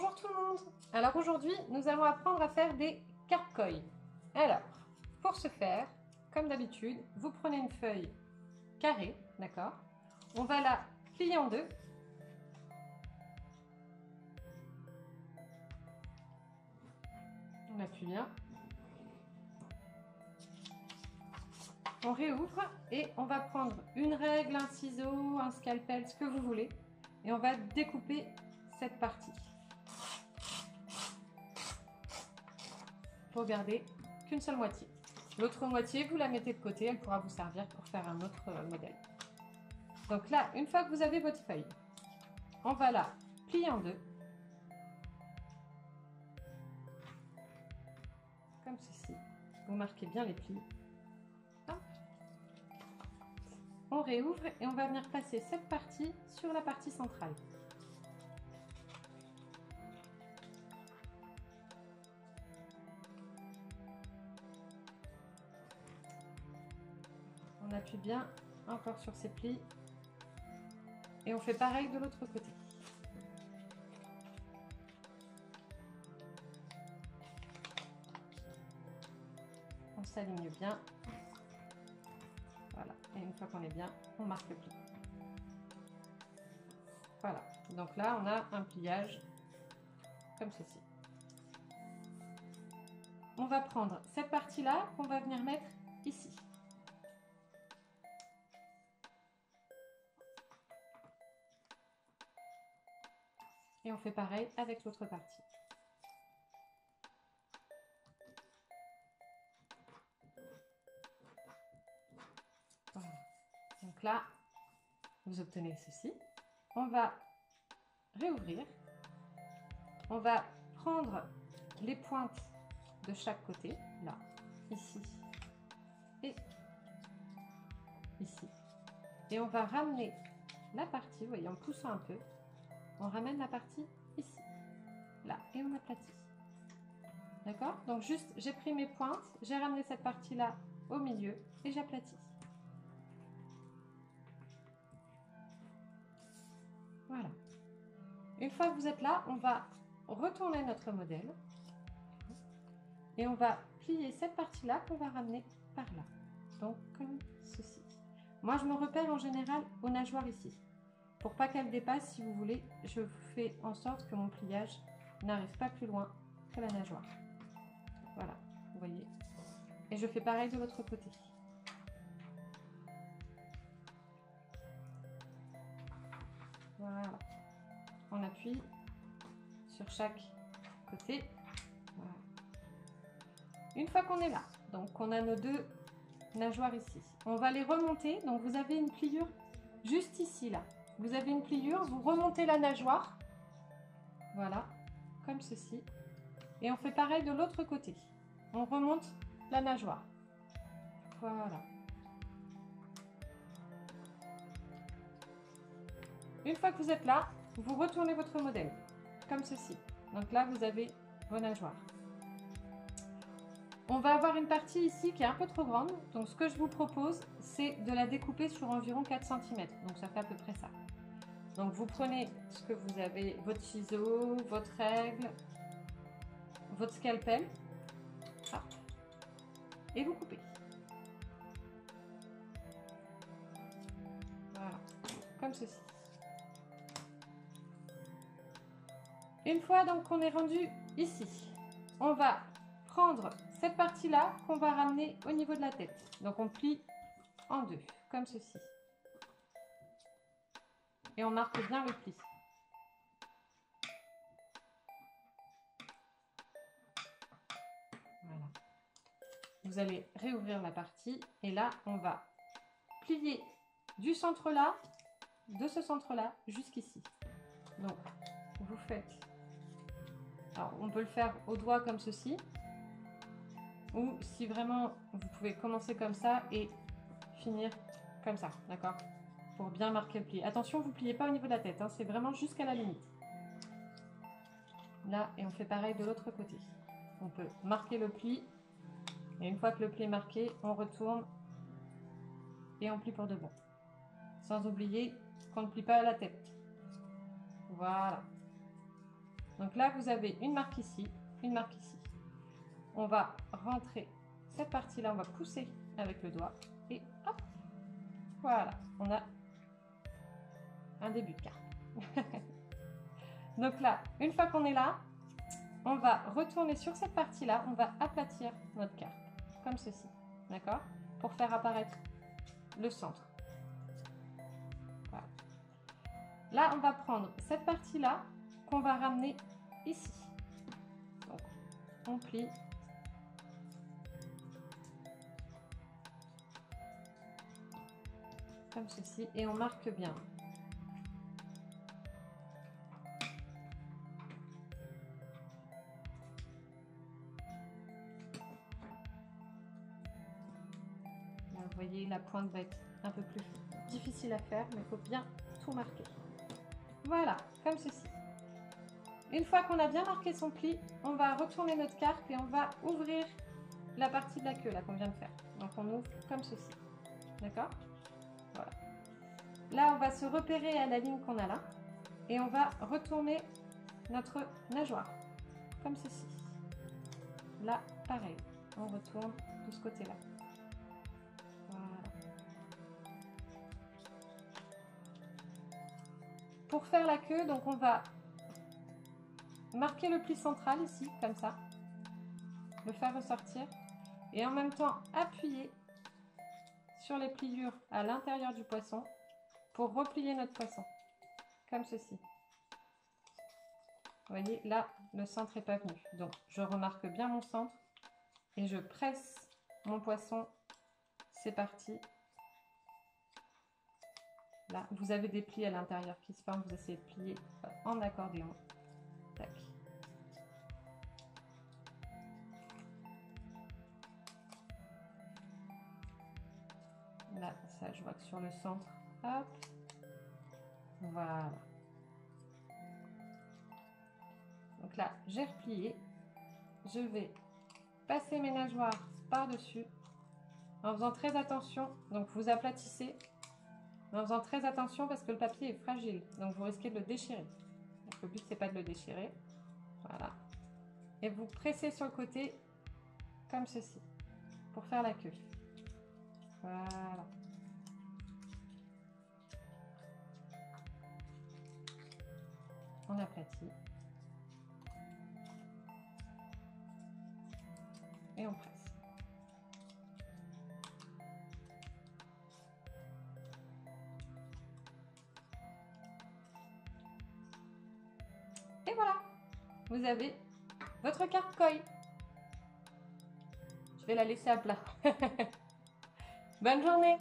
Bonjour tout le monde. Alors aujourd'hui, nous allons apprendre à faire des carpe-koi. Alors, pour ce faire, comme d'habitude, vous prenez une feuille carrée, d'accord? On va la plier en deux. On appuie bien. On réouvre et on va prendre une règle, un ciseau, un scalpel, ce que vous voulez. Et on va découper cette partie. Pour garder qu'une seule moitié. L'autre moitié, vous la mettez de côté, elle pourra vous servir pour faire un autre modèle. Donc là, une fois que vous avez votre feuille, on va la plier en deux. Comme ceci. Vous marquez bien les plis. Hop. On réouvre et on va venir passer cette partie sur la partie centrale. On appuie bien encore sur ces plis et on fait pareil de l'autre côté. On s'aligne bien. Voilà, et une fois qu'on est bien, on marque le pli. Voilà, donc là on a un pliage comme ceci. On va prendre cette partie-là qu'on va venir mettre ici. Et on fait pareil avec l'autre partie. Voilà. Donc là, vous obtenez ceci. On va réouvrir. On va prendre les pointes de chaque côté, là, ici et ici. Et on va ramener la partie, vous voyez, en poussant un peu, on ramène la partie ici, là, et on aplatit. D'accord? Donc juste, j'ai pris mes pointes, j'ai ramené cette partie-là au milieu et j'aplatis. Voilà. Une fois que vous êtes là, on va retourner notre modèle et on va plier cette partie-là qu'on va ramener par là. Donc comme ceci. Moi, je me repère en général aux nageoires ici. Pour pas qu'elle dépasse, si vous voulez, je fais en sorte que mon pliage n'arrive pas plus loin que la nageoire. Voilà, vous voyez. Et je fais pareil de l'autre côté. Voilà. On appuie sur chaque côté. Voilà. Une fois qu'on est là, donc on a nos deux nageoires ici, on va les remonter. Donc vous avez une pliure juste ici, là. Vous avez une pliure, vous remontez la nageoire. Voilà, comme ceci. Et on fait pareil de l'autre côté. On remonte la nageoire. Voilà. Une fois que vous êtes là, vous retournez votre modèle, comme ceci. Donc là, vous avez vos nageoires. On va avoir une partie ici qui est un peu trop grande. Donc ce que je vous propose, c'est de la découper sur environ 4 cm. Donc ça fait à peu près ça. Donc vous prenez ce que vous avez, votre ciseau, votre règle, votre scalpel. Hop, et vous coupez. Voilà, comme ceci. Une fois donc qu'on est rendu ici, on va prendre cette partie-là qu'on va ramener au niveau de la tête. Donc on plie en deux, comme ceci. Et on marque bien le pli. Voilà. Vous allez réouvrir la partie et là, on va plier du centre là, de ce centre-là, jusqu'ici. Donc, vous faites... Alors, on peut le faire au doigt comme ceci. Ou si vraiment, vous pouvez commencer comme ça et finir comme ça, d'accord? Pour bien marquer le pli. Attention, vous ne pliez pas au niveau de la tête, hein, c'est vraiment jusqu'à la limite. Là, et on fait pareil de l'autre côté. On peut marquer le pli. Et une fois que le pli est marqué, on retourne et on plie pour de bon. Sans oublier qu'on ne plie pas à la tête. Voilà. Donc là, vous avez une marque ici, une marque ici. On va rentrer cette partie-là, on va pousser avec le doigt et hop, voilà, on a un début de carte. Donc là, une fois qu'on est là, on va retourner sur cette partie-là, on va aplatir notre carte, comme ceci, d'accord? Pour faire apparaître le centre. Voilà. Là, on va prendre cette partie-là qu'on va ramener ici. Donc, on plie. Comme ceci, et on marque bien. Là, vous voyez, la pointe va être un peu plus difficile à faire, mais il faut bien tout marquer. Voilà, comme ceci. Une fois qu'on a bien marqué son pli, on va retourner notre carte et on va ouvrir la partie de la queue là qu'on vient de faire. Donc on ouvre comme ceci. D'accord? Voilà. Là, on va se repérer à la ligne qu'on a là et on va retourner notre nageoire comme ceci. Là, pareil, on retourne de ce côté-là. Voilà. Pour faire la queue, donc on va marquer le pli central ici, comme ça, le faire ressortir et en même temps appuyer sur les pliures à l'intérieur du poisson pour replier notre poisson, comme ceci. Vous voyez, là, le centre n'est pas venu. Donc, je remarque bien mon centre et je presse mon poisson. C'est parti. Là, vous avez des plis à l'intérieur qui se forment. Vous essayez de plier en accordéon. Tac. Là, ça, je vois que sur le centre, hop. Voilà. Donc là, j'ai replié. Je vais passer mes nageoires par-dessus en faisant très attention. Donc, vous aplatissez en faisant très attention parce que le papier est fragile. Donc, vous risquez de le déchirer. Donc, le but, c'est pas de le déchirer. Voilà. Et vous pressez sur le côté comme ceci pour faire la queue. Voilà. On aplatit. Et on presse. Et voilà, vous avez votre carte koi. Je vais la laisser à plat. Bonne journée!